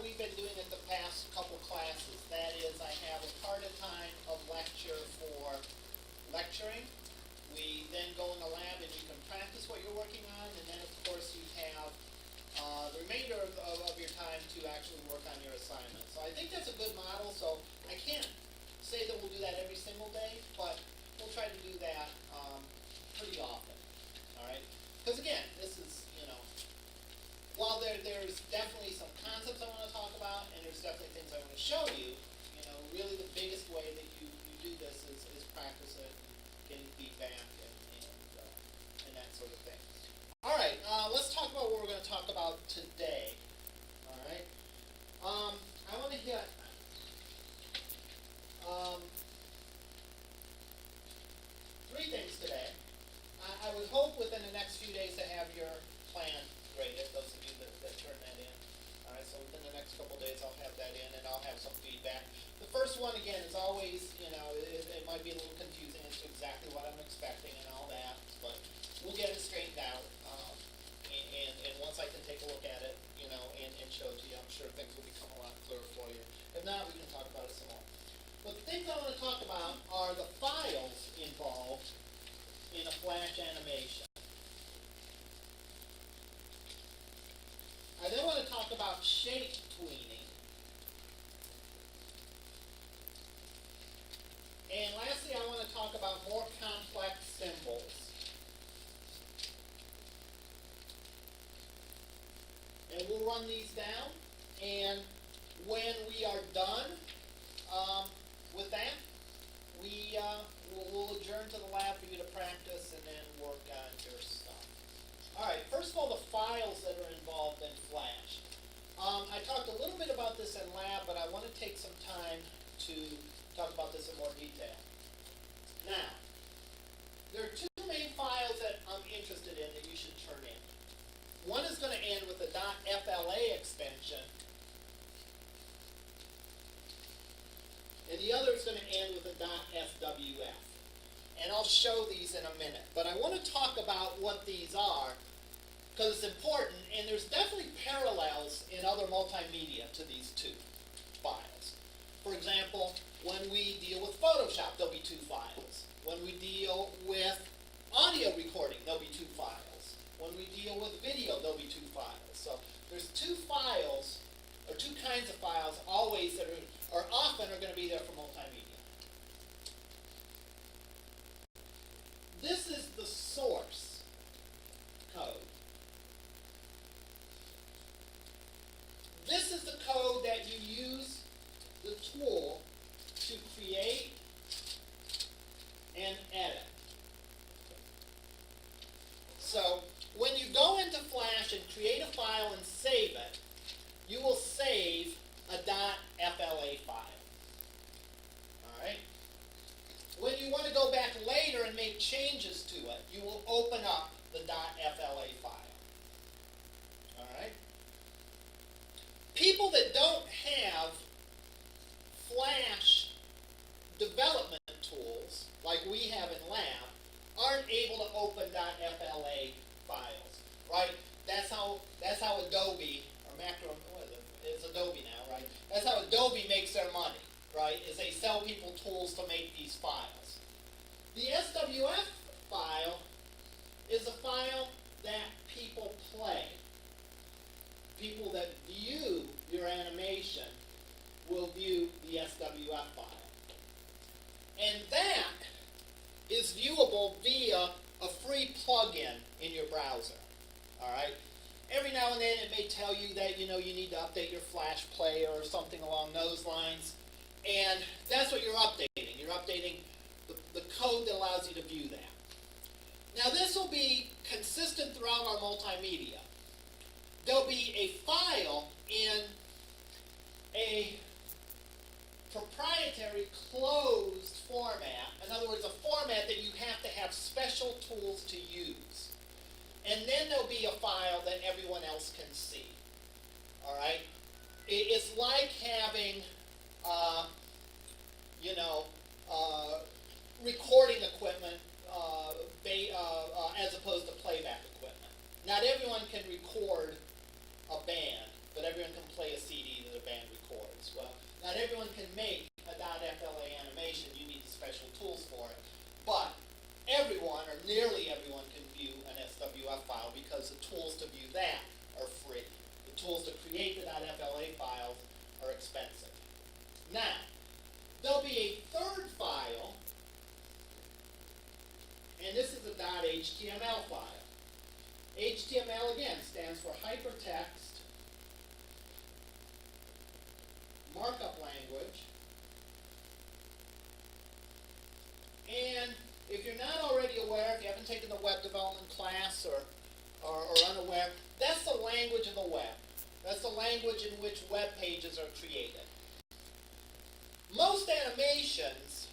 how we've been doing it the past couple classes. That is, I have a part of time of lecture for lecturing. We then go in the lab and you can practice what you're working on, and then of course you have the remainder of your time to actually work on your assignment. So I think that's a good model. So I can't say that we'll do that every single day, but we'll try to do that pretty often. All right? Because again, this is, while there's definitely some concepts I want to talk about, and there's definitely things I want to show you, really the biggest way that you do this is practice it, getting feedback, and that sort of thing. All right, let's talk about what we're going to talk about today. All right, I want to hit three things today. I would hope within the next few days to have your plan graded, those of you that turn that in. All right, so within the next couple days I'll have that in and I'll have some feedback. The first one, again, is always, it might be a little confusing as to exactly what I'm expecting and all that, but we'll get it straightened out. And once I can take a look at it, and show it to you, I'm sure things will become a lot clearer for you. If not, we can talk about it some more. But the things I want to talk about are the files involved in a Flash animation. I then want to talk about shape tweening. And lastly, I want to talk about more complex symbols. And we'll run these down, and when we are done with that, we'll adjourn to the lab for you to practice and then work on your stuff. All right, first of all, the files that are involved in Flash. I talked a little bit about this in lab, but I want to take some time to talk about this in more detail. Now, there are two main files that I'm interested in that you should turn in. One is going to end with the .fla extension, and the other is going to end with a .swf. And I'll show these in a minute. But I want to talk about what these are, because it's important, and there's definitely parallels in other multimedia to these two files. For example, when we deal with Photoshop, there'll be two files. When we deal with audio recording, there'll be two files. When we deal with video, there'll be two files. So there's two files, or two kinds of files, always that are, or often are going to be there for multimedia. This is the source code. This is the code that you use the tool to create and edit. So when you go into Flash and create a file and save it, you will save a .fla file. All right? When you want to go back later and make changes to it, you will open up the .fla file. All right? People that don't have Flash development tools, like we have in lab, aren't able to open .fla files, right? That's how Adobe, or Macro, what is it? It's Adobe now, right? That's how Adobe makes their money, right? Is they sell people tools to make these files. The SWF file is a file that people play. People that view your animation will view the SWF file. And that is viewable via a free plugin in your browser. All right? Every now and then it may tell you that you need to update your Flash player or something along those lines. And that's what you're updating. You're updating the code that allows you to view that. Now this will be consistent throughout our multimedia. There'll be a file in a proprietary closed format. In other words, a format that you have to have special tools to use. And then there'll be a file that everyone else can see. All right? It's like having, recording equipment as opposed to playback equipment. Not everyone can record a band but everyone can play a CD that a band records. Well, not everyone can make a .fla animation. You need special tools for it. But everyone, or nearly everyone, can view an SWF file because the tools to view that are free. The tools to create the .fla files are expensive. Now, there'll be a third file, and this is a .html file. HTML, again, stands for Hypertext Markup Language. And if you're not already aware, if you haven't taken the web development class or unaware, that's the language of the web. That's the language in which web pages are created. Most animations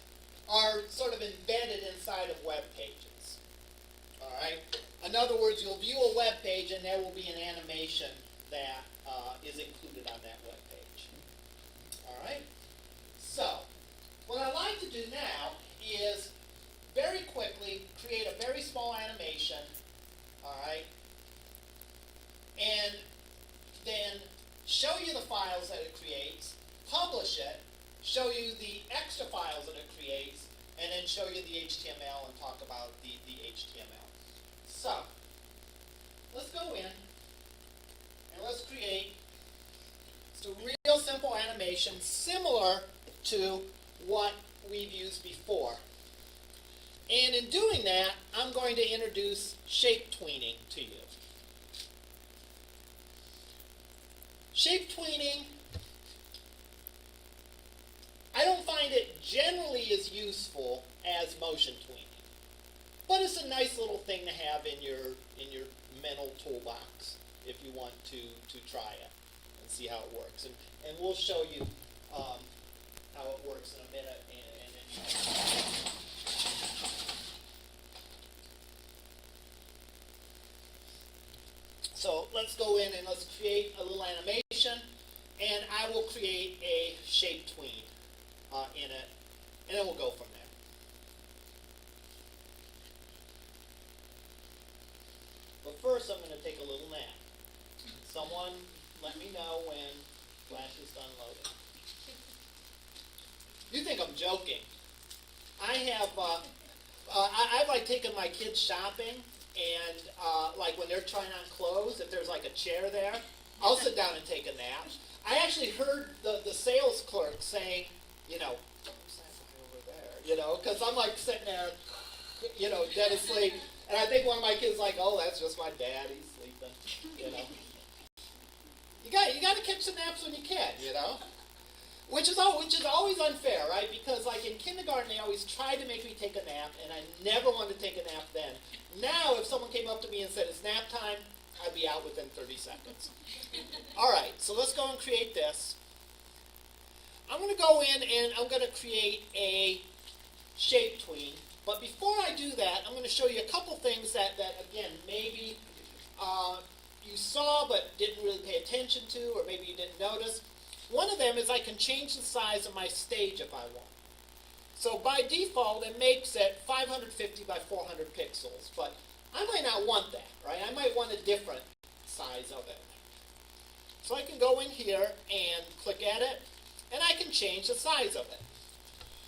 are sort of embedded inside of web pages. All right? In other words, you'll view a web page and there will be an animation that is included on that web page. All right? So, what I'd like to do now is very quickly create a very small animation, all right, and then show you the files that it creates, publish it, show you the extra files that it creates, and then show you the HTML and talk about the HTML. So, let's go in and let's create just a real simple animation similar to what we've used before. And in doing that, I'm going to introduce shape tweening to you. Shape tweening, I don't find it generally as useful as motion tweening. But it's a nice little thing to have in your mental toolbox if you want to try it and see how it works. And we'll show you how it works in a minute. So let's go in and let's create a little animation, and I will create a shape tween in it, and then we'll go from there. But first, I'm going to take a little nap. Someone let me know when Flash is done loading. You think I'm joking? I have I've like taken my kids shopping, and like when they're trying on clothes, if there's like a chair there, I'll sit down and take a nap. I actually heard the sales clerk saying, you know, what's that guy over there? You know, because I'm like sitting there, you know, dead asleep, and I think one of my kids like, oh, that's just my dad, he's sleeping, you know. You got to catch some naps when you can, you know. Which is always unfair, right? Because like in kindergarten, they always tried to make me take a nap, and I never wanted to take a nap then. Now, if someone came up to me and said, it's nap time, I'd be out within 30 seconds. All right, so let's go and create this. I'm going to go in and I'm going to create a shape tween. But before I do that, I'm going to show you a couple things that again, maybe you saw but didn't really pay attention to, or maybe you didn't notice. One of them is I can change the size of my stage if I want. So by default, it makes it 550 by 400 pixels. But I might not want that, right? I might want a different size of it. So I can go in here and click Edit, and I can change the size of it.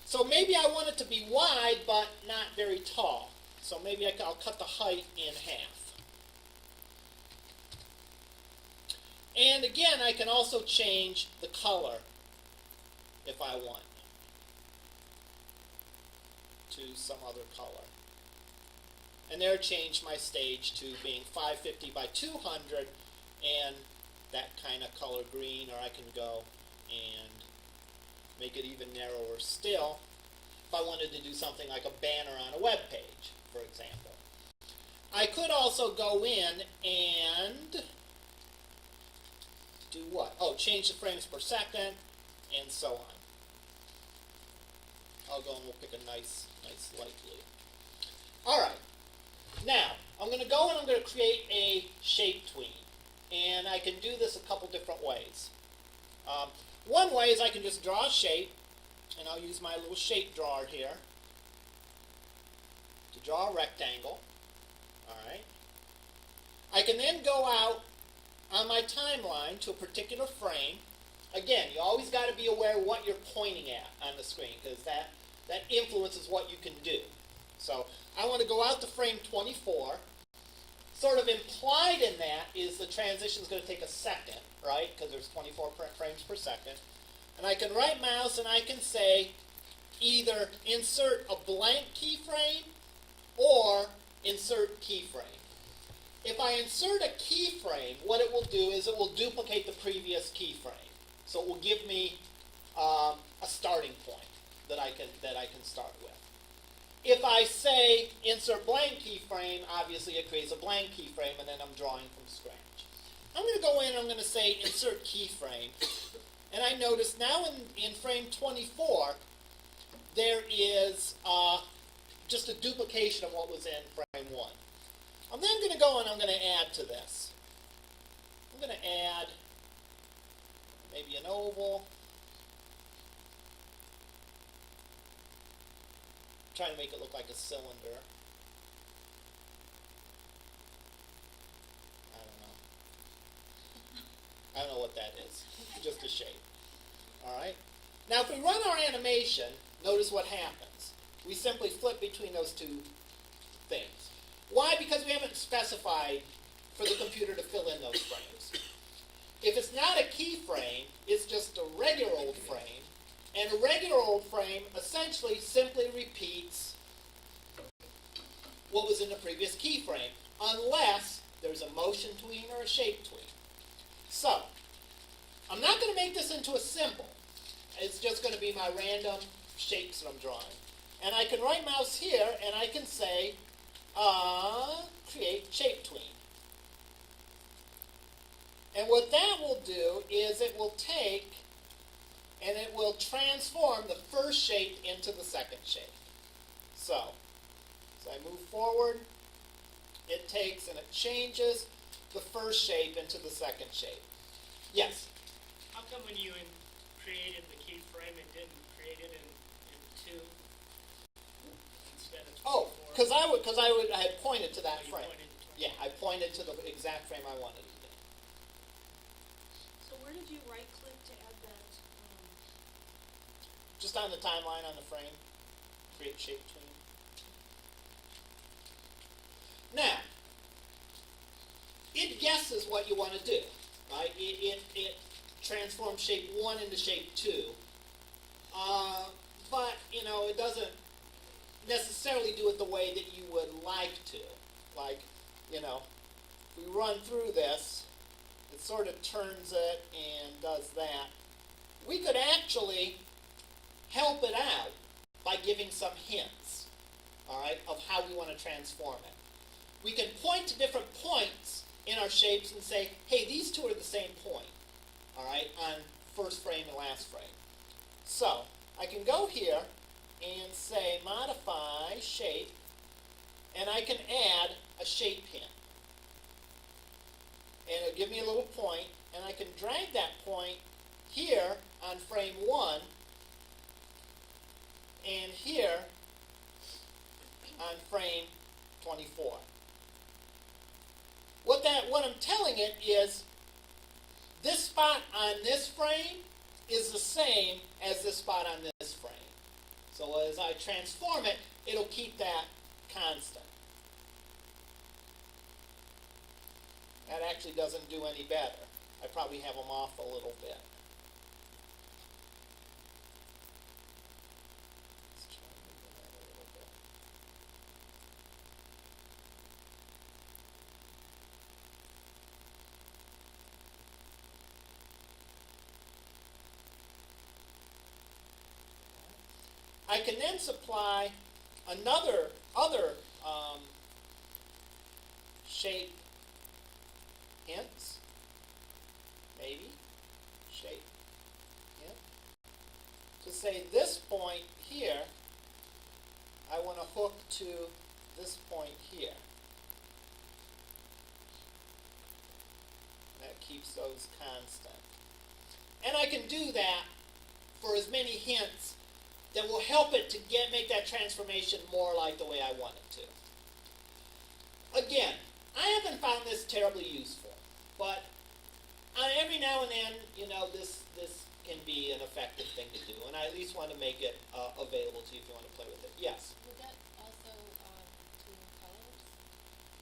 So maybe I want it to be wide, but not very tall. So maybe I'll cut the height in half. And again, I can also change the color if I want to some other color. And there, change my stage to being 550 by 200 and that kind of color green, or I can go and make it even narrower still if I wanted to do something like a banner on a web page, for example. I could also go in and do what? Oh, change the frames per second, and so on. I'll go and we'll pick a nice light blue. All right. Now, I'm going to go and I'm going to create a shape tween. And I can do this a couple different ways. One way is I can just draw a shape, and I'll use my little shape drawer here to draw a rectangle. All right. I can then go out on my timeline to a particular frame. Again, you always got to be aware of what you're pointing at on the screen, because that influences what you can do. So I want to go out to frame 24. Sort of implied in that is the transition is going to take a second, right? Because there's 24 frames per second. And I can right mouse and I can say either insert a blank keyframe or insert keyframe. If I insert a keyframe, what it will do is it will duplicate the previous keyframe. So it will give me a starting point that I can start with. If I say insert blank keyframe, obviously it creates a blank keyframe, and then I'm drawing from scratch. I'm going to go in and I'm going to say insert keyframe. And I notice now in frame 24, there is just a duplication of what was in frame 1. I'm then going to go and I'm going to add to this. I'm going to add maybe an oval. Trying to make it look like a cylinder. I don't know what that is. Just a shape. Alright? Now if we run our animation, notice what happens. We simply flip between those two things. Why? Because we haven't specified for the computer to fill in those frames. If it's not a keyframe, it's just a regular old frame. And a regular old frame essentially simply repeats what was in the previous keyframe, unless there's a motion tween or a shape tween. So, I'm not going to make this into a symbol. It's just going to be my random shapes that I'm drawing. And I can right mouse here and I can say, create shape tween. And what that will do is it will take and it will transform the first shape into the second shape. So I move forward, it takes and it changes the first shape into the second shape. Yes? How come when you created the keyframe, it didn't create it in 2 instead of 24? Oh, because I had pointed to that Oh, frame. pointed to 24. Yeah, I pointed to the exact frame I wanted it in. So where did you right-click to add that? Just on the timeline on the frame, create shape tween. Now, it guesses what you want to do, right? It transforms shape 1 into shape 2. But, it doesn't necessarily do it the way that you would like to. Like, if we run through this, it sort of turns it and does that. We could actually help it out by giving some hints, all right, of how we want to transform it. We can point to different points in our shapes and say, hey, these two are the same point, all right, on first frame and last frame. So I can go here and say modify shape, and I can add a shape hint. And it'll give me a little point, and I can drag that point here on frame 1 and here on frame 24. What I'm telling it is this spot on this frame is the same as this spot on this frame. So as I transform it, it'll keep that constant. That actually doesn't do any better. I probably have them off a little bit. Let's try and move that a little bit. I can then supply other shape hints, maybe, shape hint, to say this point here, I want to hook to this point here. That keeps those constant. And I can do that for as many hints that will help it to make that transformation more like the way I want it to. Again, I haven't found this terribly useful, but and I at least want to make it available to you if you want to play with it. Yes? Would that also, between colors?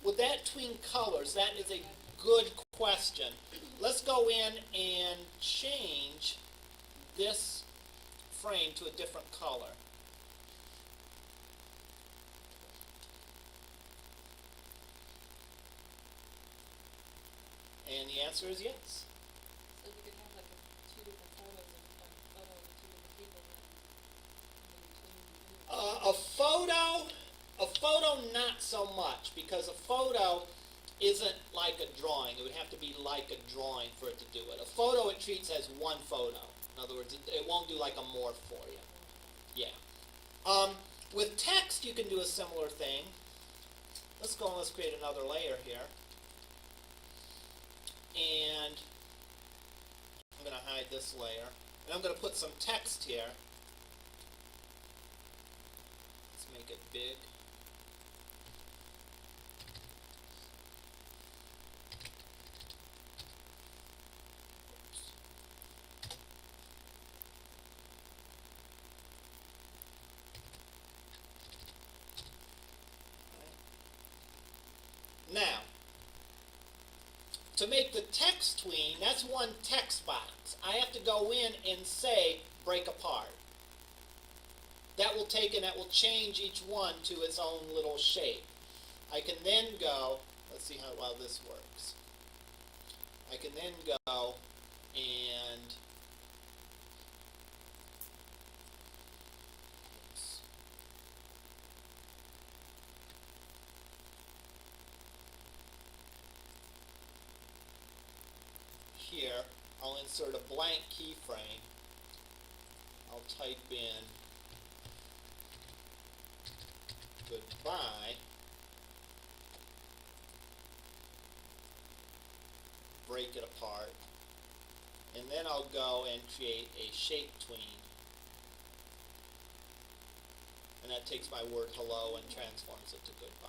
With that tween colors, that is a good question. Let's go in and change this frame to a different color. And the answer is yes. So you could have like two different photos of like a photo of two different people and in between. A photo not so much, because a photo isn't like a drawing. It would have to be like a drawing for it to do it. A photo it treats as one photo. In other words, it won't do like a morph for you. Yeah. With text, you can do a similar thing. Let's go and let's create another layer here. And I'm going to hide this layer. And I'm going to put some text here. Let's make it big. Now, to make the text tween, that's one text box. I have to go in and say break apart. That will take and that will change each one to its own little shape. I can then go, let's see how well this works. I can then go and here, I'll insert a blank keyframe. I'll type in goodbye, break it apart, and then I'll go and create a shape tween. And that takes my word hello and transforms it to goodbye.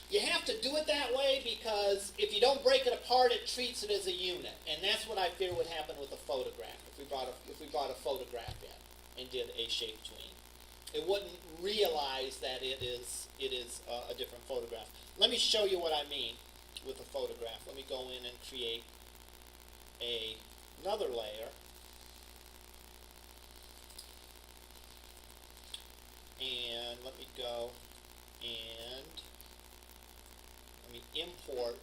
You have to do it that way because if you don't break it apart, it treats it as a unit, and that's what I fear would happen with a photograph. If we brought a photograph in and did a shape tween, it wouldn't realize that it is a different photograph. Let me show you what I mean with a photograph. Let me go in and create another layer, and let me go and let me import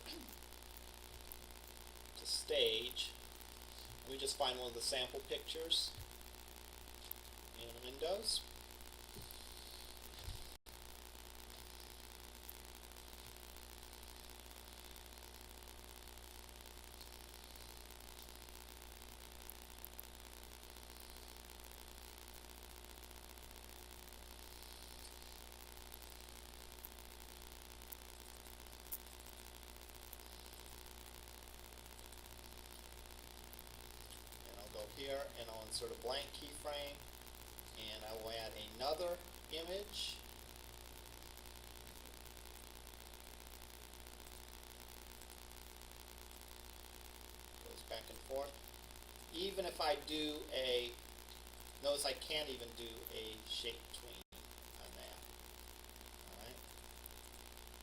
to stage. Let me just find one of the sample pictures in Windows. Here, and I'll insert a blank keyframe, and I will add another image. Goes back and forth. Even if I do notice I can't even do a shape tween on that. Alright.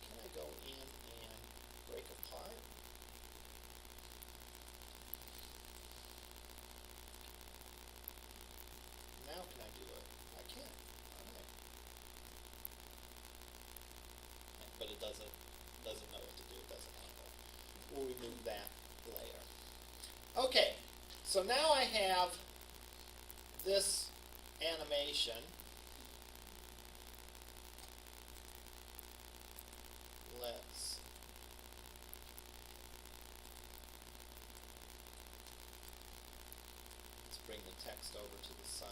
Can I go in and break apart? Now can I do it? I can. Alright. But it doesn't know what to do. It doesn't want to. We'll remove that layer. Okay, so now I have this animation. Let's bring the text over to the side.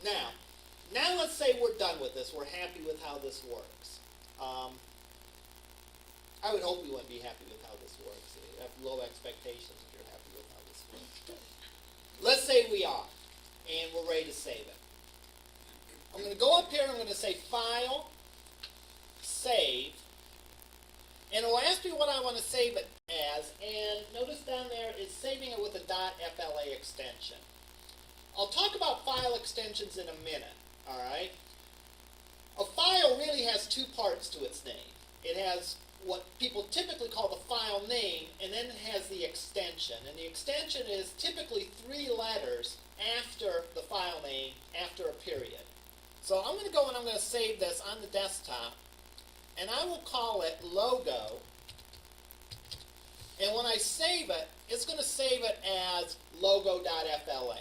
Now, Now let's say we're done with this. We're happy with how this works. I would hope you wouldn't be happy with how this works. You have low expectations if you're happy with how this works. Let's say we are, and we're ready to save it. I'm going to go up here and I'm going to say File, Save, and it'll ask me what I want to save it as, and notice down there it's saving it with a .fla extension. I'll talk about file extensions in a minute, alright? A file really has two parts to its name. It has what people typically call the file name, and then it has the extension. And the extension is typically 3 letters after the file name, after a period. So I'm going to go and I'm going to save this on the desktop, and I will call it logo. And when I save it, it's going to save it as logo.fla.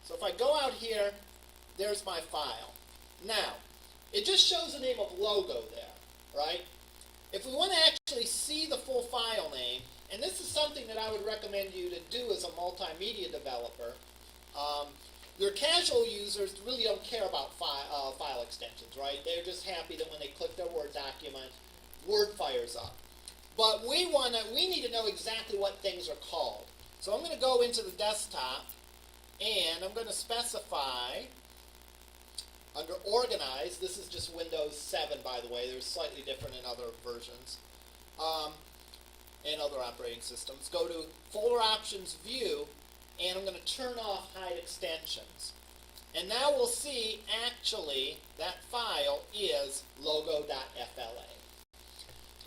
So if I go out here, there's my file. Now, it just shows the name of logo there, right? If we want to actually see the full file name, and this is something that I would recommend you to do as a multimedia developer, your casual users really don't care about file extensions, right? They're just happy that when they click their Word document, Word fires up. But we need to know exactly what things are called. So I'm going to go into the desktop, and I'm going to specify under Organize. This is just Windows 7, by the way. They're slightly different in other versions and other operating systems. Go to Folder Options View, and I'm going to turn off Hide Extensions. And now we'll see, actually, that file is logo.fla.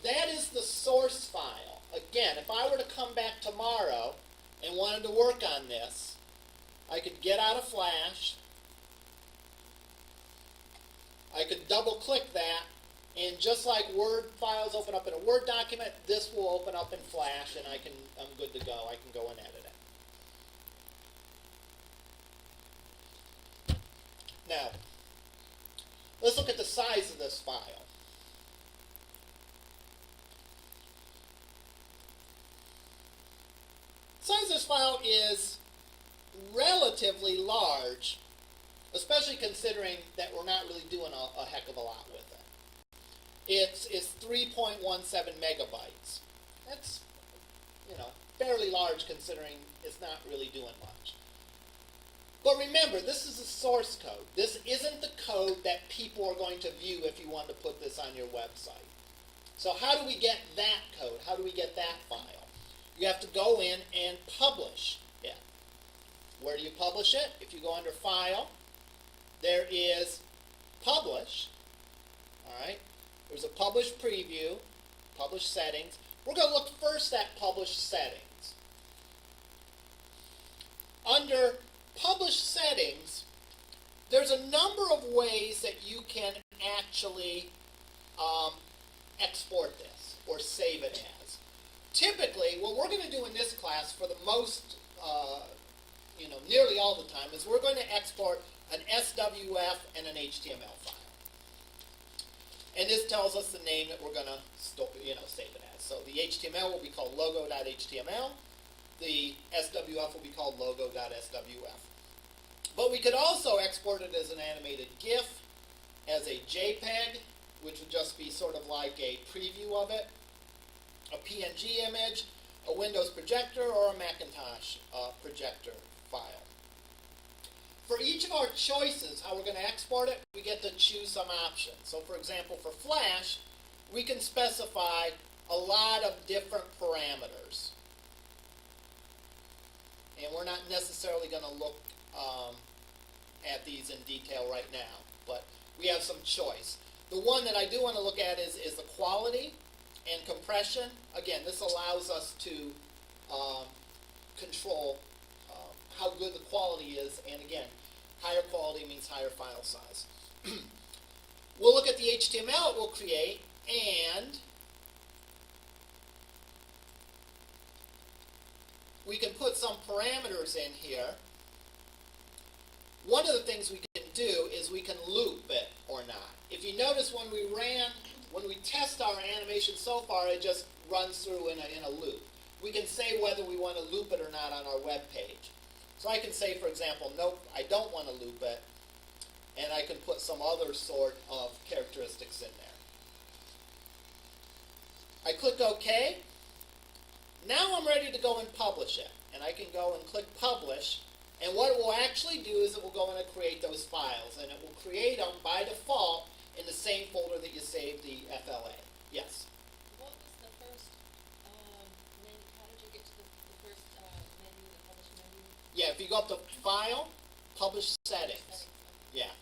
That is the source file. Again, if I were to come back tomorrow and wanted to work on this, I could get out of Flash, I could double-click that, and just like Word files open up in a Word document, this will open up in Flash, and I'm good to go. I can go and edit it. Now, let's look at the size of this file. The size of this file is relatively large, especially considering that we're not really doing a heck of a lot with it. It's 3.17 megabytes. That's, fairly large considering it's not really doing much. But remember, this is the source code. This isn't the code that people are going to view if you want to put this on your website. So how do we get that code? How do we get that file? You have to go in and publish it. Where do you publish it? If you go under File, there is Publish. All right. There's a Publish Preview, Publish Settings. We're going to look first at Publish Settings. Under Publish Settings, there's a number of ways that you can actually export this or save it as. Typically, what we're going to do in this class for the most, nearly all the time, is we're going to export an SWF and an HTML file. And this tells us the name that we're going to save it as. So the HTML will be called logo.html. The SWF will be called logo.swf. But we could also export it as an animated GIF, as a JPEG, which would just be sort of like a preview of it, a PNG image, a Windows projector, or a Macintosh projector file. For each of our choices, how we're going to export it, we get to choose some options. So for example, for Flash, we can specify a lot of different parameters. And we're not necessarily going to look at these in detail right now, but we have some choice. The one that I do want to look at is the quality and compression. Again, this allows us to control how good the quality is, and again, higher quality means higher file size. We'll look at the HTML it will create, and we can put some parameters in here. One of the things we can do is we can loop it or not. If you notice when we test our animation so far, it just runs through in a loop. We can say whether we want to loop it or not on our web page. So I can say, for example, nope, I don't want to loop it. and I can put some other sort of characteristics in there. I click OK. Now I'm ready to go and publish it. And I can go and click Publish. And what it will actually do is it will go in and create those files. And it will create them by default in the same folder that you saved the FLA. Yes? What was the first, menu, how did you get to the first, menu, the publish menu? Yeah, if you go up to File, Publish Settings. Settings, Yeah.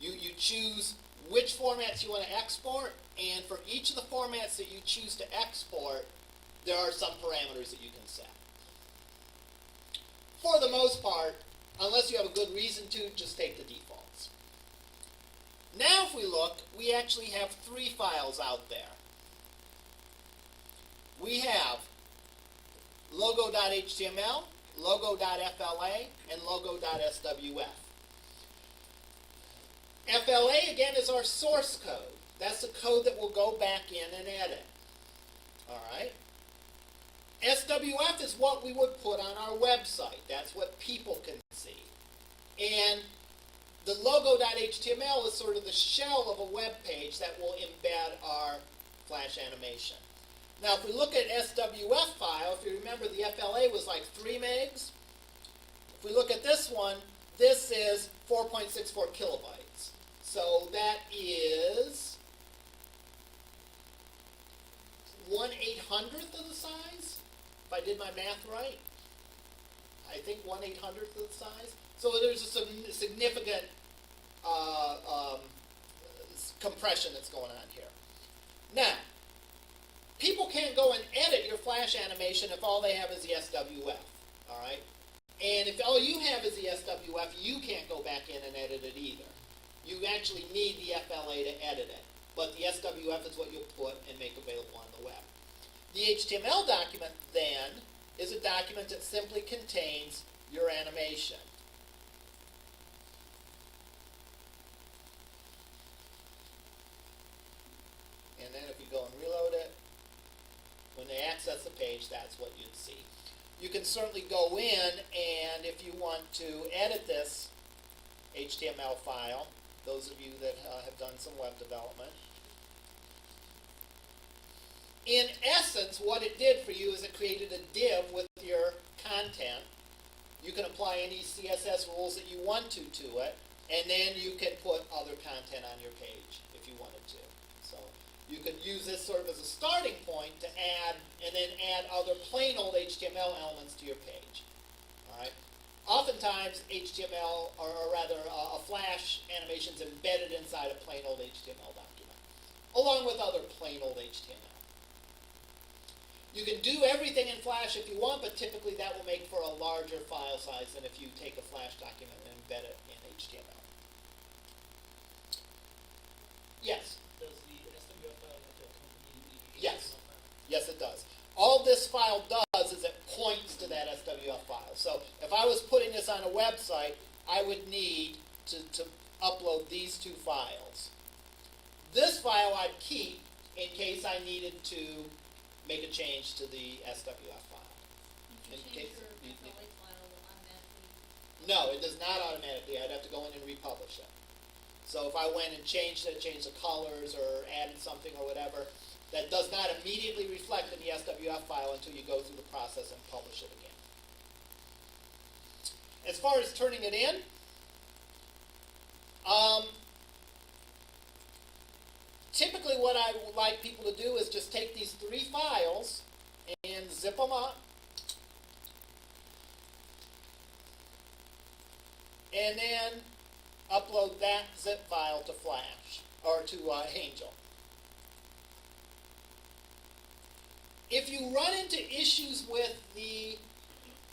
You choose which formats you want to export, and for each of the formats that you choose to export, there are some parameters that you can set. For the most part, unless you have a good reason to, just take the defaults. Now if we look, we actually have 3 files out there. We have logo.html, logo.fla, and logo.swf. FLA, again, is our source code. That's the code that we'll go back in and edit. All right? SWF is what we would put on our website. That's what people can see. And the logo.html is sort of the shell of a web page that will embed our Flash animation. Now, if we look at SWF file, if you remember, the FLA was like 3 megs. If we look at this one, this is 4.64 kilobytes. So that is 1/800th of the size, if I did my math right. I think 1/800th of the size. So there's a significant compression that's going on here. Now, people can't go and edit your Flash animation if all they have is the SWF. All right? And if all you have is the SWF, you can't go back in and edit it either. You actually need the FLA to edit it. But the SWF is what you'll put and make available on the web. The HTML document, then, is a document that simply contains your animation. And then if you go and reload it, when they access the page, that's what you'd see. You can certainly go in, and if you want to edit this HTML file, those of you that have done some web development, in essence, what it did for you is it created a div with your content. You can apply any CSS rules that you want to it, and then you can put other content on your page if you wanted to. So you could use this sort of as a starting point to add, and then add other plain old HTML elements to your page. All right. Oftentimes, HTML, or rather a Flash animation is embedded inside a plain old HTML document, along with other plain old HTML. You can do everything in Flash if you want, but typically that will make for a larger file size than if you take a Flash document and embed it in HTML. Yes? Does the SWF file have to accompany the Yes. HTML file? Yes, it does. All this file does is it points to that SWF file. So if I was putting this on a website, I would need to upload these 2 files. This file I'd keep in case I needed to make a change to the SWF file. Did you In change case your you- FLA file automatically? No, it does not automatically. I'd have to go in and republish it. So if I went and changed it, changed the colors or added something or whatever, that does not immediately reflect in the SWF file until you go through the process and publish it again. As far as turning it in, typically what I would like people to do is just take these 3 files and zip them up. And then upload that zip file to Flash, or to Angel. If you run into issues with the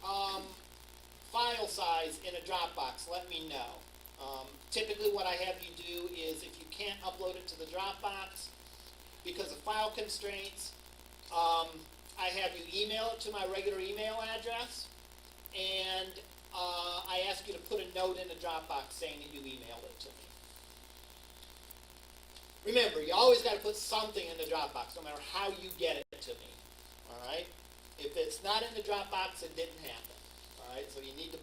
file size in a Dropbox, let me know. Typically what I have you do is if you can't upload it to the Dropbox because of file constraints, I have you email it to my regular email address, and I ask you to put a note in the Dropbox saying that you emailed it to me. Remember, you always got to put something in the Dropbox, no matter how you get it to me. All right? If it's not in the Dropbox, it didn't happen. All right? So you need to